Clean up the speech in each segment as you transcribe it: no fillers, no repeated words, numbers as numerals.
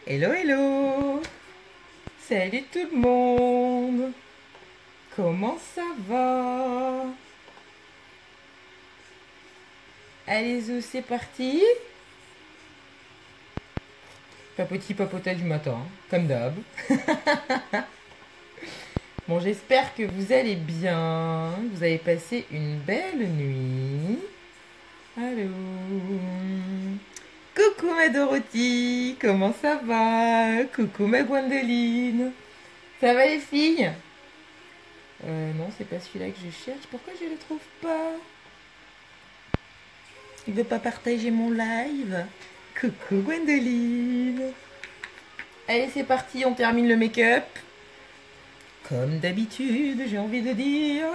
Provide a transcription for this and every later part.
Hello, hello! Salut tout le monde! Comment ça va? Allez-y, c'est parti! Papoti papota du matin, comme d'hab. Bon, j'espère que vous allez bien, que vous avez passé une belle nuit. Allô? Coucou ma Dorothy, comment ça va? Coucou ma Gwendoline. Ça va les filles? Non, c'est pas celui-là que je cherche. Pourquoi je le trouve pas? Il veut pas partager mon live. Coucou Gwendoline. Allez, c'est parti, on termine le make-up. Comme d'habitude, j'ai envie de dire.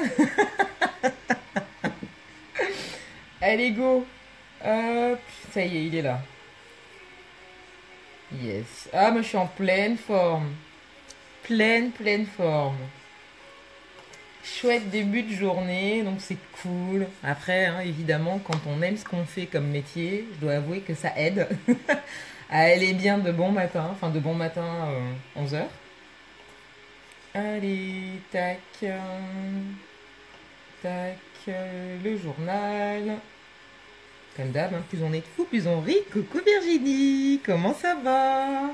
Allez, go. Hop, ça y est, il est là. Yes. Ah, moi je suis en pleine forme. Pleine forme. Chouette début de journée, donc c'est cool. Après, hein, évidemment, quand on aime ce qu'on fait comme métier, je dois avouer que ça aide à aller bien de bon matin, enfin de bon matin 11 heures. Allez, tac, tac, le journal. Comme d'hab, hein, plus on est de fous, plus on rit. Coucou Virginie, comment ça va?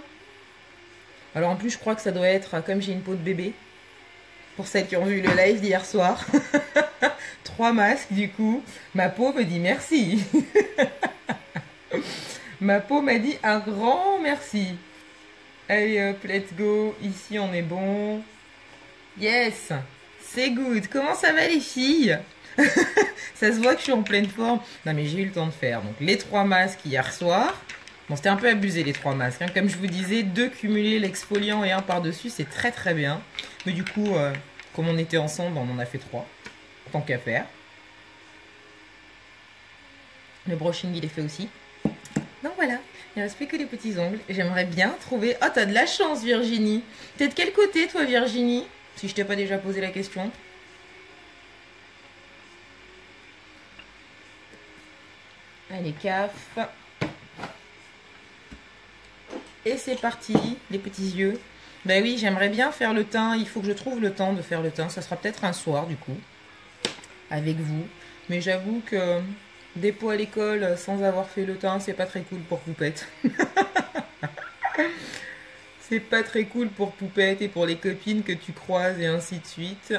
Alors en plus, je crois que ça doit être comme j'ai une peau de bébé. Pour celles qui ont vu le live d'hier soir. 3 masques du coup. Ma peau me dit merci. Ma peau m'a dit un grand merci. Allez hop, let's go. Ici on est bon. Yes, c'est good. Comment ça va les filles? Ça se voit que je suis en pleine forme. Non mais j'ai eu le temps de faire. Donc les 3 masques hier soir. Bon, c'était un peu abusé les 3 masques. Hein. Comme je vous disais, 2 cumulés, l'exfoliant et un par-dessus, c'est très très bien. Mais du coup, comme on était ensemble, on en a fait 3. Tant qu'à faire. Le brushing, il est fait aussi. Donc voilà, il ne reste plus que les petits ongles. J'aimerais bien trouver... Oh, t'as de la chance, Virginie. T'es de quel côté, toi, Virginie? Si je t'ai pas déjà posé la question. Allez, caf. Et c'est parti, les petits yeux. Ben oui, j'aimerais bien faire le teint. Il faut que je trouve le temps de faire le teint. Ça sera peut-être un soir, du coup, avec vous. Mais j'avoue que dépôt à l'école sans avoir fait le teint, c'est pas très cool pour Poupette. C'est pas très cool pour Poupette et pour les copines que tu croises et ainsi de suite.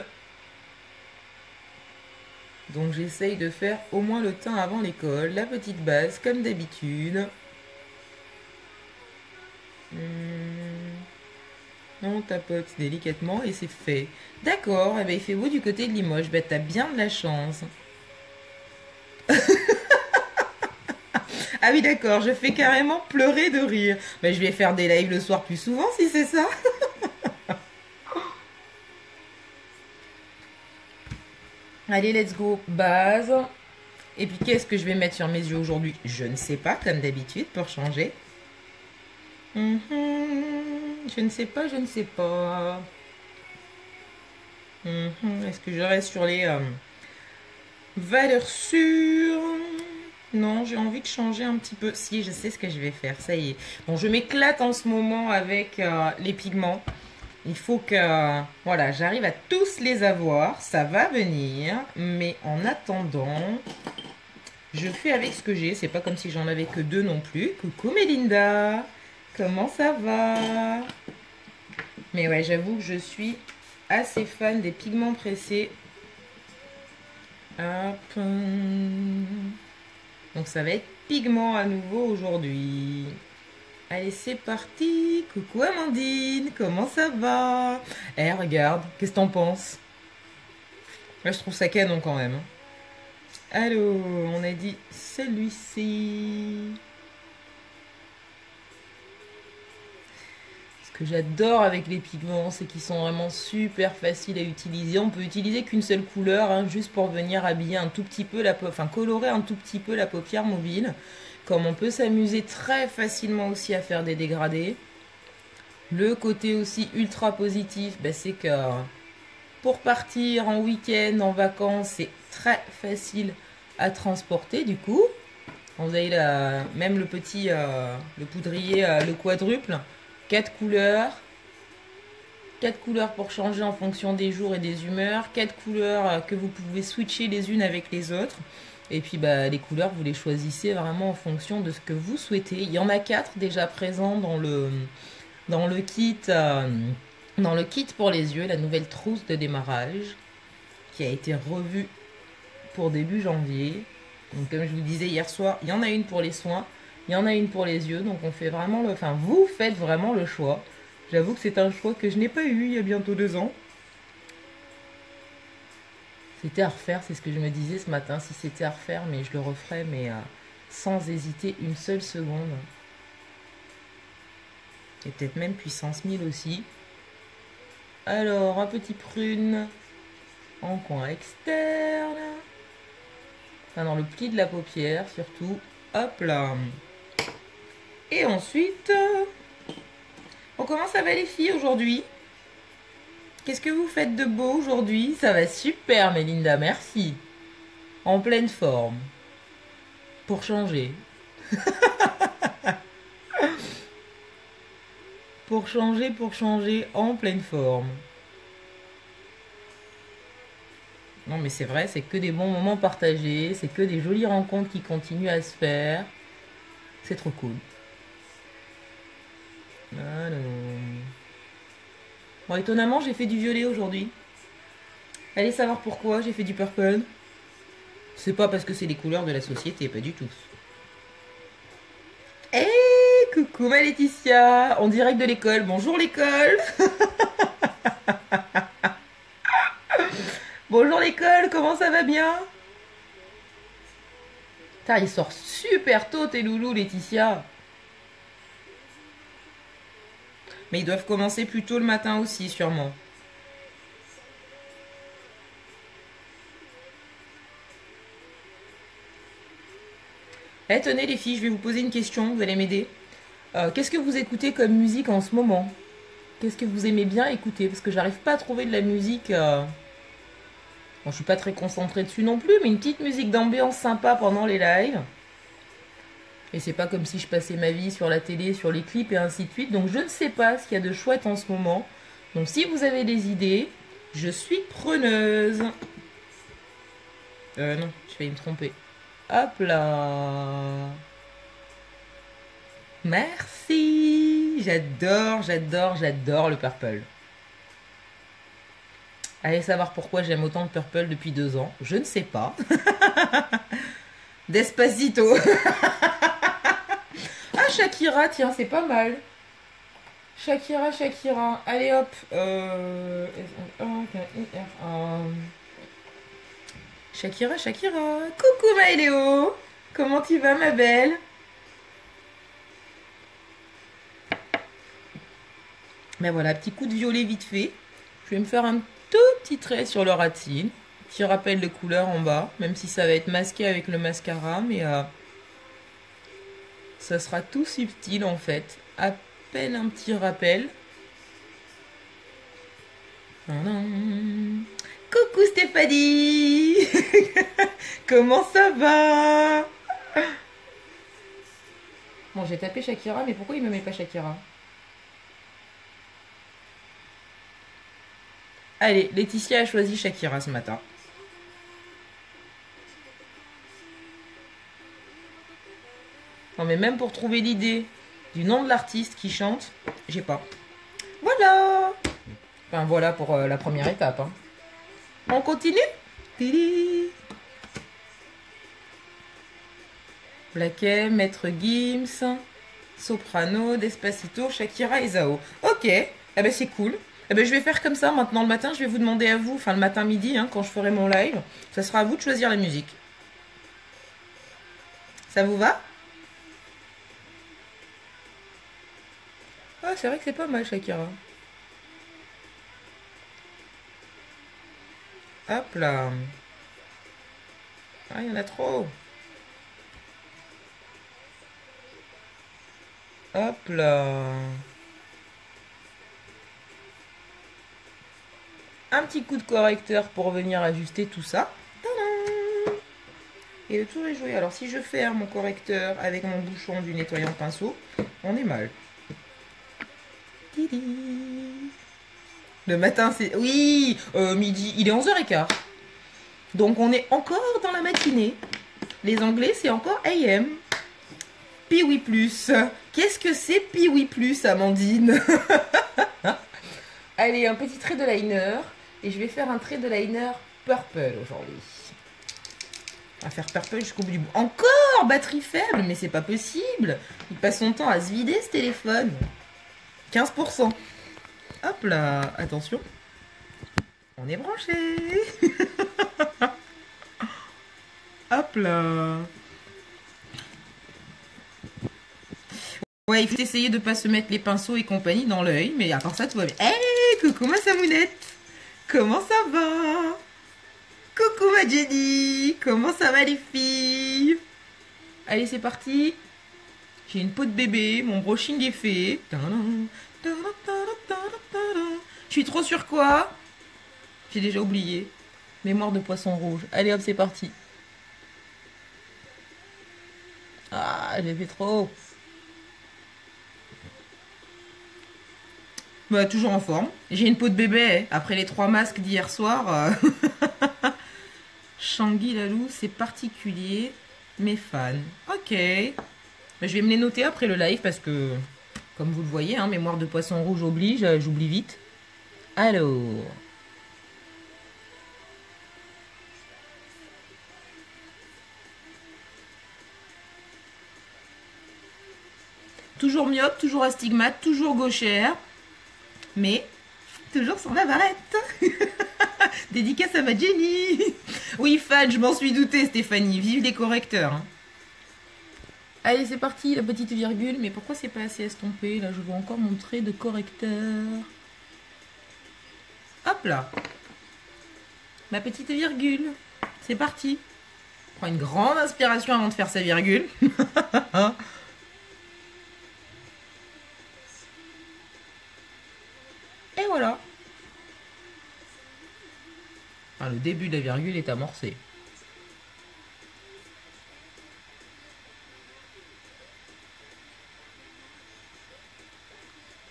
Donc j'essaye de faire au moins le teint avant l'école, la petite base comme d'habitude. On tapote délicatement et c'est fait. D'accord, eh ben, il fait beau du côté de Limoges. Ben, t'as bien de la chance. Ah oui, d'accord, je fais carrément pleurer de rire. Ben, je vais faire des lives le soir plus souvent si c'est ça. Allez, let's go. Base. Et puis, qu'est-ce que je vais mettre sur mes yeux aujourd'hui? Je ne sais pas, comme d'habitude, pour changer. Je ne sais pas, je ne sais pas. Est-ce que je reste sur les valeurs sûres? Non, j'ai envie de changer un petit peu. Si, je sais ce que je vais faire, ça y est. Bon, je m'éclate en ce moment avec les pigments. Il faut que, voilà, j'arrive à tous les avoir. Ça va venir. Mais en attendant, je fais avec ce que j'ai. C'est pas comme si j'en avais que 2 non plus. Coucou Mélinda. Comment ça va? Mais ouais, j'avoue que je suis assez fan des pigments pressés. Hop. Donc ça va être pigment à nouveau aujourd'hui. Allez, c'est parti. Coucou Amandine, comment ça va? Eh, regarde, qu'est-ce que t'en penses? Là, je trouve ça canon quand même. Allô, on a dit celui-ci. Ce que j'adore avec les pigments, c'est qu'ils sont vraiment super faciles à utiliser. On peut utiliser qu'une seule couleur, hein, juste pour venir habiller un tout petit peu enfin colorer un tout petit peu la paupière mobile. Comme on peut s'amuser très facilement aussi à faire des dégradés. Le côté aussi ultra positif, ben, c'est que pour partir en week-end, en vacances, c'est très facile à transporter du coup. Vous avez même le petit, le poudrier, le quadruple. 4 couleurs. 4 couleurs pour changer en fonction des jours et des humeurs. 4 couleurs que vous pouvez switcher les unes avec les autres. Et puis bah, les couleurs, vous les choisissez vraiment en fonction de ce que vous souhaitez. Il y en a 4 déjà présents dans le kit, dans le kit pour les yeux, la nouvelle trousse de démarrage qui a été revue pour début janvier. Donc comme je vous disais hier soir, il y en a une pour les soins, il y en a une pour les yeux. Donc on fait vraiment vous faites vraiment le choix. J'avoue que c'est un choix que je n'ai pas eu il y a bientôt 2 ans. C'était à refaire, c'est ce que je me disais ce matin, si c'était à refaire, mais je le referais, mais sans hésiter une seule seconde. Et peut-être même puissance 1000 aussi. Alors, un petit prune en coin externe. Enfin, dans le pli de la paupière, surtout. Hop là. Et ensuite, comment ça va les filles aujourd'hui? Qu'est-ce que vous faites de beau aujourd'hui? Ça va super, Mélinda, merci. En pleine forme. Pour changer. pour changer, en pleine forme. Non, mais c'est vrai, c'est que des bons moments partagés, c'est que des jolies rencontres qui continuent à se faire. C'est trop cool. Alors... Bon, étonnamment, j'ai fait du violet aujourd'hui. Allez savoir pourquoi j'ai fait du purple. C'est pas parce que c'est les couleurs de la société, pas du tout. Hey, coucou ma Laetitia, en direct de l'école. Bonjour l'école. Bonjour l'école, comment ça va bien? Putain, il sort super tôt tes loulous, Laetitia. Mais ils doivent commencer plus tôt le matin aussi, sûrement. Eh, tenez les filles, je vais vous poser une question, vous allez m'aider. Qu'est-ce que vous écoutez comme musique en ce moment? Qu'est-ce que vous aimez bien écouter? Parce que j'arrive pas à trouver de la musique... Bon, je suis pas très concentrée dessus non plus, mais une petite musique d'ambiance sympa pendant les lives. Et c'est pas comme si je passais ma vie sur la télé, sur les clips et ainsi de suite. Donc je ne sais pas ce qu'il y a de chouette en ce moment. Donc si vous avez des idées, je suis preneuse. Non, je vais me tromper. Hop là. Merci. J'adore le purple. Allez savoir pourquoi j'aime autant le purple depuis 2 ans. Je ne sais pas. Despacito. Ah, Shakira, tiens, c'est pas mal. Shakira. Allez hop. Shakira. Coucou Maëléo. Comment tu vas ma belle? Ben voilà, petit coup de violet vite fait. Je vais me faire un tout petit trait sur le ratine. Petit rappel de couleur en bas. Même si ça va être masqué avec le mascara. Mais ça sera tout subtil en fait. À peine un petit rappel. Coucou Stéphanie. Comment ça va? Bon, j'ai tapé Shakira, mais pourquoi il me met pas Shakira? Allez, Laetitia a choisi Shakira ce matin. Non, mais même pour trouver l'idée du nom de l'artiste qui chante, j'ai pas. Voilà. Enfin, voilà pour la première étape. Hein. On continue? Tili. Black M, Maître Gims, Soprano, Despacito, Shakira et Zao. Ok, eh ben c'est cool. Eh ben je vais faire comme ça maintenant le matin. Je vais vous demander à vous, enfin le matin midi, hein, quand je ferai mon live, ça sera à vous de choisir la musique. Ça vous va? Ah, c'est vrai que c'est pas mal Shakira. Hop là. Ah, il y en a trop. Hop là. Un petit coup de correcteur pour venir ajuster tout ça. Tadam! Et le tour est joué. Alors si je ferme mon correcteur avec mon bouchon du nettoyant pinceau, on est mal. Le matin, c'est... Oui, midi, il est 11h15. Donc on est encore dans la matinée. Les Anglais, c'est encore AM. Piwi Plus. Qu'est-ce que c'est Piwi Plus, Amandine? Allez, un petit trait de liner. Et je vais faire un trait de liner purple aujourd'hui. On va faire purple jusqu'au bout du bout. Encore batterie faible, mais c'est pas possible. Il passe son temps à se vider ce téléphone. 15%. Hop là, attention. On est branché. Hop là. Ouais, il faut essayer de pas se mettre les pinceaux et compagnie dans l'œil, mais à part ça, tout va bien. Hey, coucou ma Samounette. Comment ça va? Coucou ma Jenny. Comment ça va les filles? Allez, c'est parti. J'ai une peau de bébé, mon brushing est fait. Je suis trop sur quoi? J'ai déjà oublié. Mémoire de poisson rouge. Allez hop, c'est parti. Ah, j'ai fait trop. Bah, toujours en forme. J'ai une peau de bébé. Après les 3 masques d'hier soir. Shangi Lalou, c'est particulier. Mes fans. Ok. Bah, je vais me les noter après le live parce que, comme vous le voyez, hein, mémoire de poisson rouge oblige. J'oublie vite. Alors. Toujours myope, toujours astigmate, toujours gauchère. Mais toujours sans la barrette. Dédicace à ma Jenny. Oui, fan, je m'en suis doutée, Stéphanie. Vive les correcteurs. Hein. Allez, c'est parti, la petite virgule. Mais pourquoi c'est pas assez estompé? Là, je veux encore mon trait de correcteur. Hop là. Ma petite virgule. C'est parti. Prends une grande inspiration avant de faire sa virgule. Et voilà. Enfin, le début de la virgule est amorcé.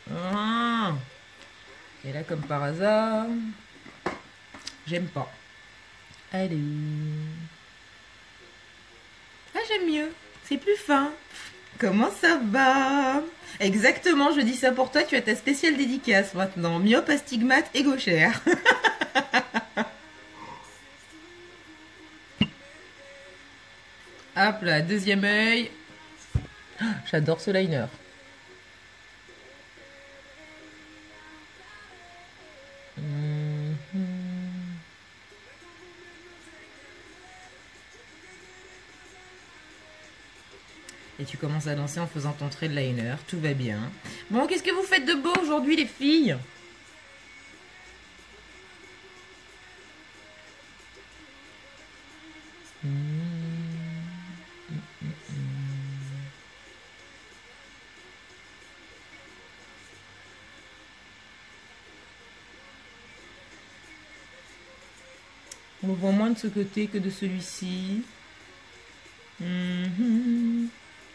Ah. Et là, comme par hasard, j'aime pas. Allez. Ah, j'aime mieux. C'est plus fin. Comment ça va? Exactement, je dis ça pour toi, tu as ta spéciale dédicace maintenant. Myope, astigmate et gauchère. Hop là, deuxième œil. J'adore ce liner. Et tu commences à danser en faisant ton trait de liner. Tout va bien. Bon, qu'est-ce que vous faites de beau aujourd'hui, les filles? On le voit moins de ce côté que de celui-ci.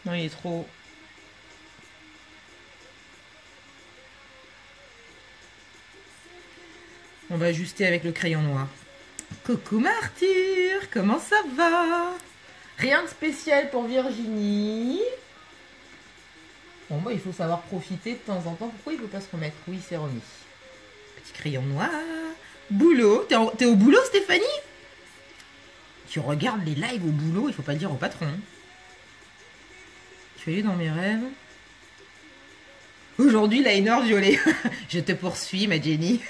Non, il est trop... On va ajuster avec le crayon noir. Coucou Martyr, comment ça va? Rien de spécial pour Virginie. Bon, moi, il faut savoir profiter de temps en temps. Pourquoi il ne veut pas se remettre? Oui, c'est remis. Petit crayon noir. Boulot. T'es au boulot, Stéphanie? Tu regardes les lives au boulot, il faut pas le dire au patron. Tu es dans mes rêves. Aujourd'hui, liner violet. Je te poursuis, ma Jenny.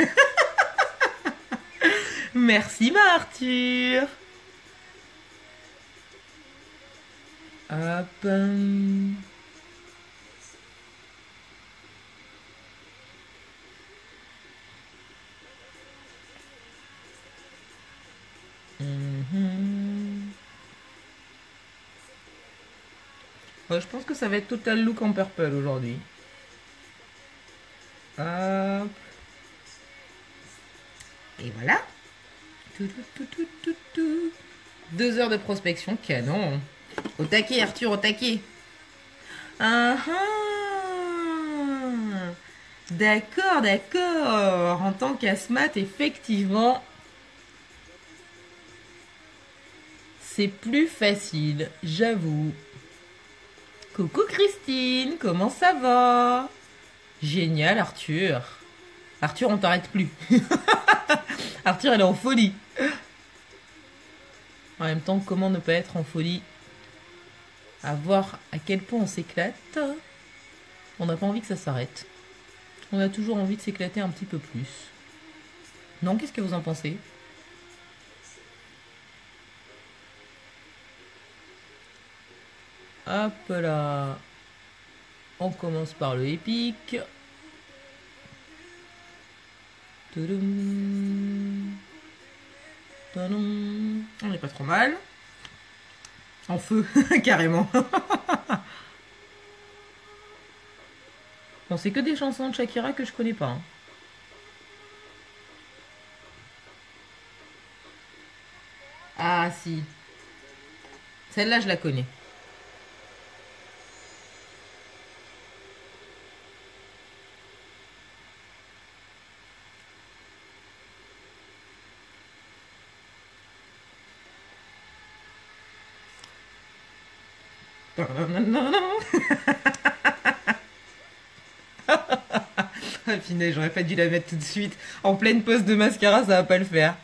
Merci, ma Arthur. Hop. Ouais, je pense que ça va être total look en purple aujourd'hui. Hop. Et voilà. 2 heures de prospection, canon. Au taquet, Arthur, au taquet. Ah ah. d'accord, d'accord. En tant qu'asthmate, effectivement, c'est plus facile, j'avoue. Coucou Christine, comment ça va? Génial Arthur. Arthur, on t'arrête plus. Arthur, elle est en folie. En même temps, comment ne pas être en folie? À voir à quel point on s'éclate. On n'a pas envie que ça s'arrête. On a toujours envie de s'éclater un petit peu plus. Non, qu'est-ce que vous en pensez? Hop là. On commence par le épique. Toudoum. Tadam. On n'est pas trop mal. En feu, carrément. Bon, c'est que des chansons de Shakira que je connais pas. Hein. Ah si. Celle-là, je la connais. Ah punaise, j'aurais pas dû la mettre tout de suite. En pleine pose de mascara, ça va pas le faire.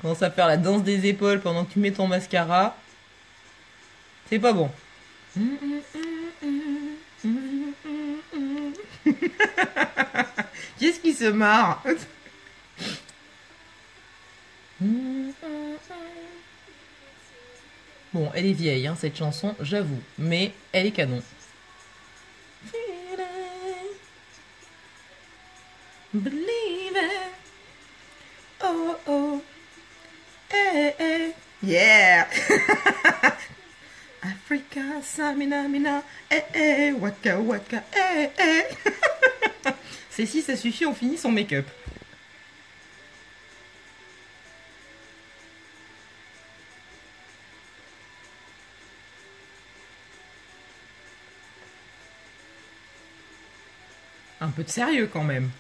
Commence à faire la danse des épaules pendant que tu mets ton mascara. C'est pas bon. Qu'est-ce qui se marre? Bon, elle est vieille, hein, cette chanson, j'avoue. Mais elle est canon. Believe it. Oh oh. Hey, hey. Yeah. Africa, Samina, Mina. Eh, eh, waka, waka. Eh, eh. C'est si ça suffit, on finit son make-up. Un peu de sérieux quand même.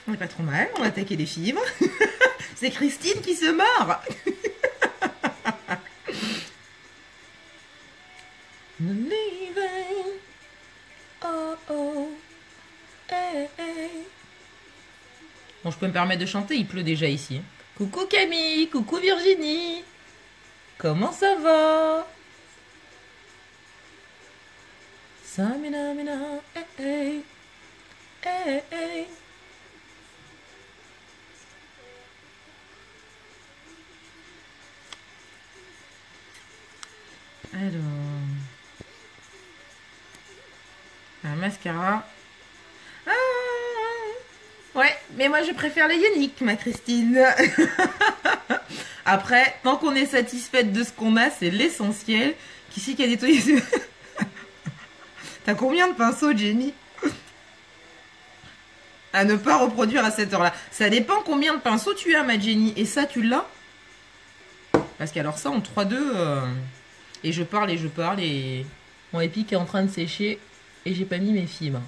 On est pas trop mal, on va attaquer les fibres. C'est Christine qui se marre. Leaving. Oh oh. Hey, hey. Bon, je peux me permettre de chanter, il pleut déjà ici. Coucou Camille, coucou Virginie. Comment ça va? Samina, mina, hey, hey. Hey, hey. Alors, un mascara. Ah, ouais, mais moi je préfère les Yannick, ma Christine. Après, tant qu'on est satisfaite de ce qu'on a, c'est l'essentiel. Qui c'est qui a nettoyé? T'as combien de pinceaux, Jenny? À ne pas reproduire à cette heure-là. Ça dépend combien de pinceaux tu as, ma Jenny. Et ça, tu l'as? Parce qu'alors ça, en 3-2... Et je parle et je parle et... Mon épique est en train de sécher et j'ai pas mis mes fibres.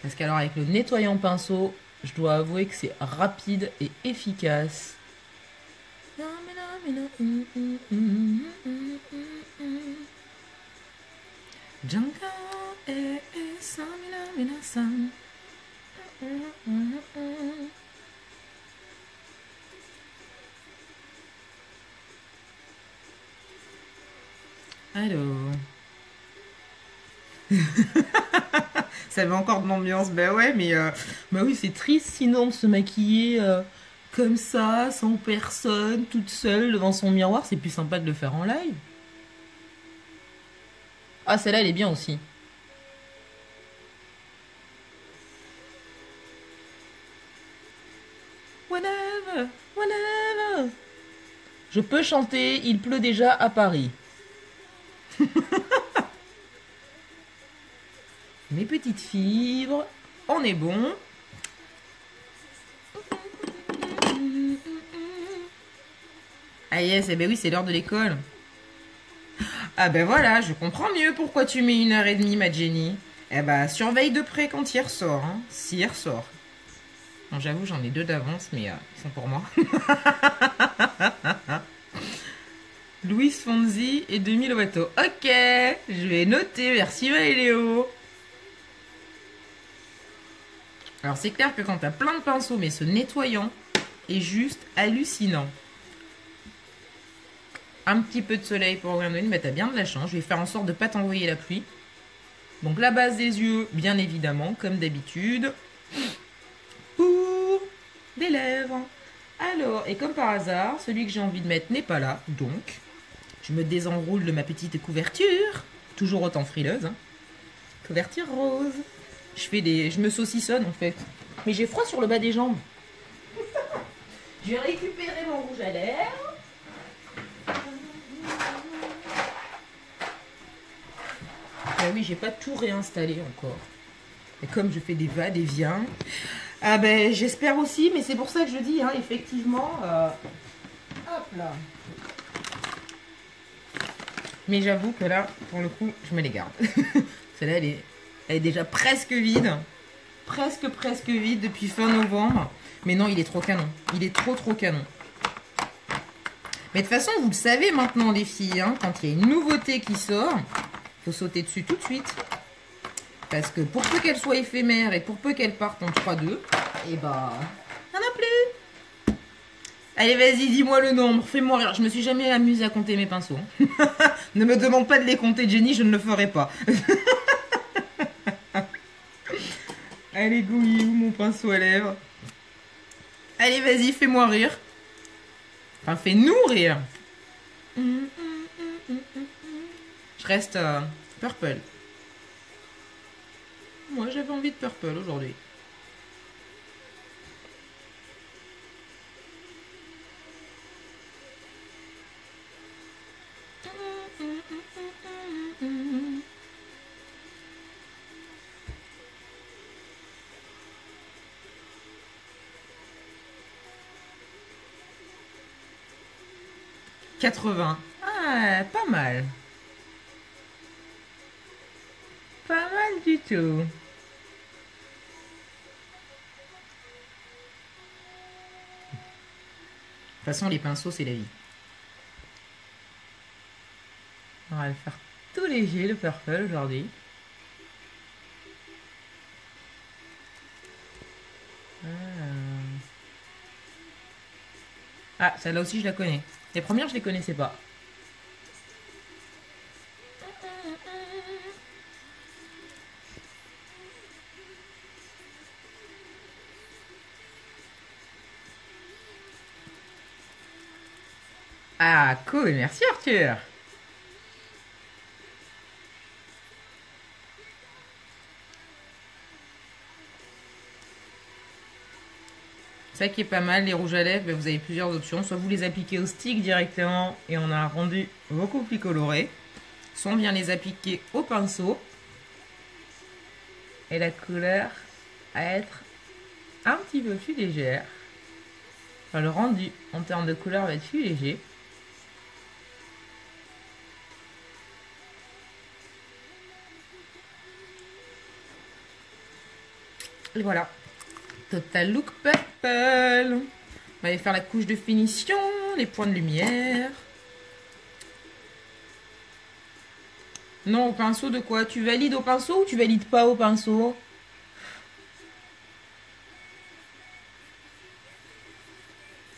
Parce qu'alors avec le nettoyant pinceau, je dois avouer que c'est rapide et efficace. Alors... Ça met encore de l'ambiance, bah ouais, mais bah oui, c'est triste sinon de se maquiller comme ça, sans personne, toute seule devant son miroir, c'est plus sympa de le faire en live. Ah, celle-là, elle est bien aussi. Whatever, whatever. Je peux chanter, il pleut déjà à Paris. mes petites fibres. On est bon. Ah yes, eh ben oui, c'est l'heure de l'école. Ah ben voilà, je comprends mieux pourquoi tu mets 1h30, ma Jenny. Eh ben, surveille de près quand il ressort, hein, s'il ressort. Bon, j'avoue, j'en ai 2 d'avance, mais ils sont pour moi. Louis Fonzi et Demi Lovato. Ok, je vais noter. Merci Maëléo. Alors c'est clair que quand t'as plein de pinceaux, mais ce nettoyant est juste hallucinant. Un petit peu de soleil pour Gwendoline, mais t'as bien de la chance. Je vais faire en sorte de ne pas t'envoyer la pluie. Donc la base des yeux, bien évidemment, comme d'habitude. Pour les lèvres. Alors, et comme par hasard, celui que j'ai envie de mettre n'est pas là. Donc, je me désenroule de ma petite couverture. Toujours autant frileuse. Hein. Couverture rose. Je me saucissonne en fait. Mais j'ai froid sur le bas des jambes. Je vais récupérer mon rouge à lèvres. Ah oui, j'ai pas tout réinstallé encore. Et comme je fais des va-et-vient, ah ben j'espère aussi, mais c'est pour ça que je dis, hein, effectivement. Hop là. Mais j'avoue que là, pour le coup, je me les garde. Celle-là, elle est déjà presque vide. Presque vide depuis fin novembre. Mais non, il est trop canon. Il est trop canon. Mais de toute façon, vous le savez maintenant, les filles, hein, quand il y a une nouveauté qui sort, faut sauter dessus tout de suite. Parce que pour peu qu'elle soit éphémère et pour peu qu'elle parte en 3-2, et bah, il n'y en a plus. Allez, vas-y, dis-moi le nombre, fais-moi rire. Je me suis jamais amusée à compter mes pinceaux. Ne me demande pas de les compter, Jenny, je ne le ferai pas. Allez, Gouillou, mon pinceau à lèvres. Allez, vas-y, fais-moi rire. Enfin, fais-nous rire. Je reste purple. Moi, j'avais envie de purple aujourd'hui. « 80. Ah, pas mal. Pas mal du tout. De toute façon, les pinceaux, c'est la vie. On va le faire tout léger, le purple, aujourd'hui. Ah, celle-là aussi, je la connais. Les premières, je les connaissais pas. Ah, cool, merci Arthur. Ça qui est pas mal, les rouges à lèvres, ben, vous avez plusieurs options. Soit vous les appliquez au stick directement et on a un rendu beaucoup plus coloré. Soit on vient les appliquer au pinceau. Et la couleur à être un petit peu plus légère. Enfin, le rendu en termes de couleur va être plus léger. Et voilà. Total look purple. On va aller faire la couche de finition, les points de lumière. Non, au pinceau de quoi? Tu valides au pinceau ou tu valides pas au pinceau?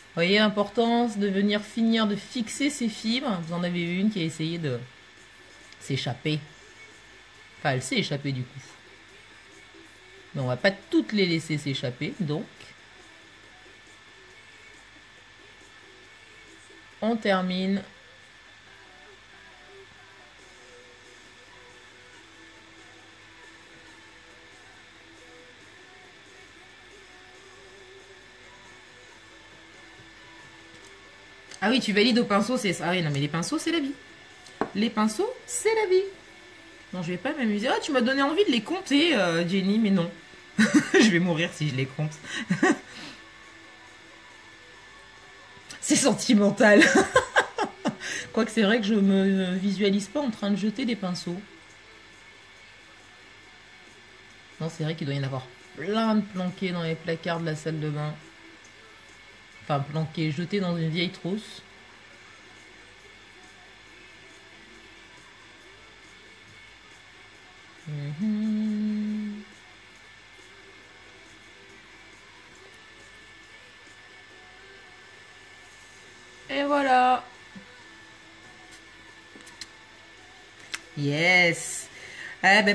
Vous voyez l'importance de venir finir de fixer ces fibres. Vous en avez une qui a essayé de s'échapper. Enfin, elle s'est échappée du coup. Mais on va pas toutes les laisser s'échapper, donc on termine. Ah oui, tu valides au pinceau, c'est ça. Ah oui, non mais les pinceaux, c'est la vie. Les pinceaux, c'est la vie. Non, je vais pas m'amuser. Ah, tu m'as donné envie de les compter, Jenny, mais non. Je vais mourir si je les compte. C'est sentimental. Quoique c'est vrai que je me visualise pas en train de jeter des pinceaux. Non, c'est vrai qu'il doit y en avoir plein de planqués dans les placards de la salle de bain. Enfin, planqués, jetés dans une vieille trousse. Et voilà. Yes.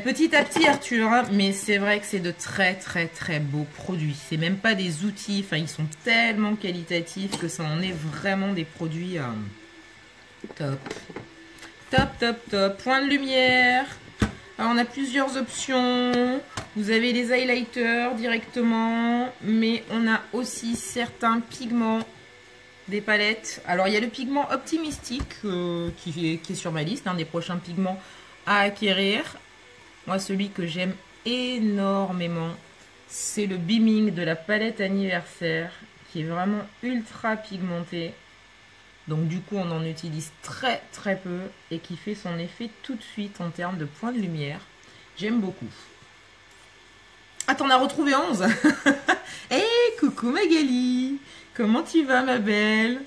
Petit à petit, Arthur, hein, mais c'est vrai que c'est de très très très beaux produits. C'est même pas des outils, enfin ils sont tellement qualitatifs que ça en est vraiment des produits top. Top, top, top. Point de lumière. Alors on a plusieurs options. Vous avez les highlighters directement, mais on a aussi certains pigments, des palettes. Alors il y a le pigment optimistique qui est sur ma liste, des prochains pigments à acquérir. Moi, celui que j'aime énormément, c'est le Beaming de la palette anniversaire, qui est vraiment ultra pigmenté. Donc du coup, on en utilise très très peu et qui fait son effet tout de suite en termes de point de lumière. J'aime beaucoup. Ah, t'en as retrouvé 11. Hey, coucou Magali. Comment tu vas, ma belle?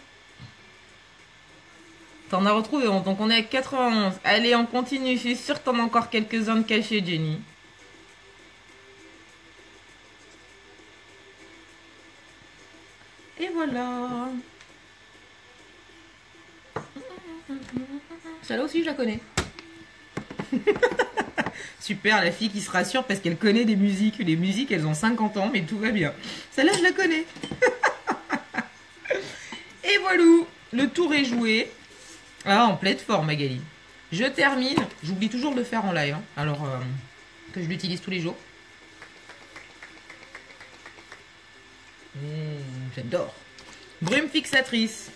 T'en as retrouvé 11, donc on est à 91. Allez, on continue. Je suis sûre que t'en as encore quelques-uns de cachés, Jenny. Et voilà. Celle-là aussi, je la connais. Super, la fille qui se rassure parce qu'elle connaît des musiques. Les musiques, elles ont 50 ans, mais tout va bien. Celle-là, je la connais. Et voilà, le tour est joué. Ah, en pleine forme, Magali. Je termine. J'oublie toujours de le faire en live. Hein, alors que je l'utilise tous les jours. J'adore. Brume fixatrice.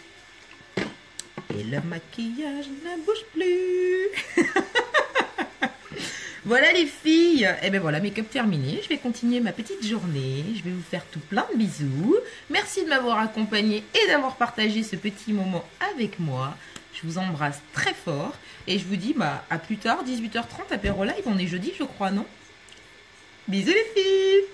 Et le maquillage ne bouge plus. Voilà les filles. Et ben voilà, make-up terminé. Je vais continuer ma petite journée. Je vais vous faire tout plein de bisous. Merci de m'avoir accompagné et d'avoir partagé ce petit moment avec moi. Je vous embrasse très fort. Et je vous dis à plus tard, 18h30, apéro live. On est jeudi, je crois, non? Bisous les filles.